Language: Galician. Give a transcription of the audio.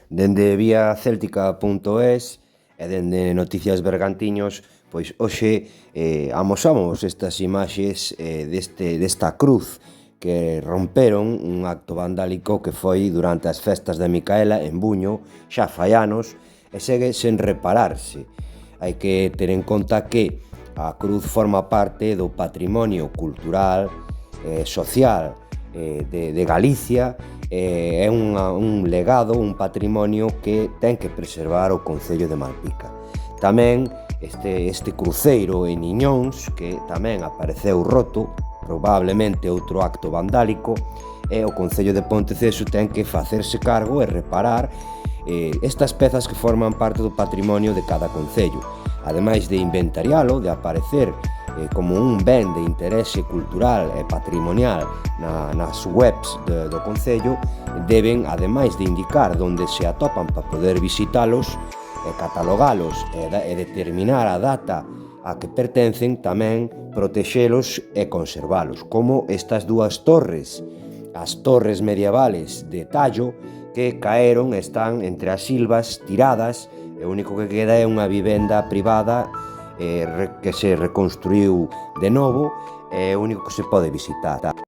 Dende viacéltica.es e dende Noticias Bergantiños, pois hoxe amosamos estas imaxes desta cruz que romperon un acto vandálico que foi durante as festas de Micaela en Buño, xa fai anos, e segue sen repararse. Hai que ter en conta que a cruz forma parte do patrimonio cultural e social de Galicia, é un legado, un patrimonio que ten que preservar o Concello de Malpica. Tamén este cruceiro en Niñóns, que tamén apareceu roto, probablemente outro acto vandálico, e o Concello de Ponteceso ten que facerse cargo e reparar estas pezas que forman parte do patrimonio de cada concello. Ademais de inventarialo, de aparecer como un ben de interese cultural e patrimonial nas webs do Concello, deben, ademais de indicar onde se atopan para poder visitalos, catalogalos e determinar a data a que pertencen, tamén protexelos e conservalos, como estas dúas torres, as torres medievales de Tallo, que caeron e están entre as silvas tiradas, e o único que queda é unha vivenda privada que se reconstruiu de novo, é o único que se pode visitar.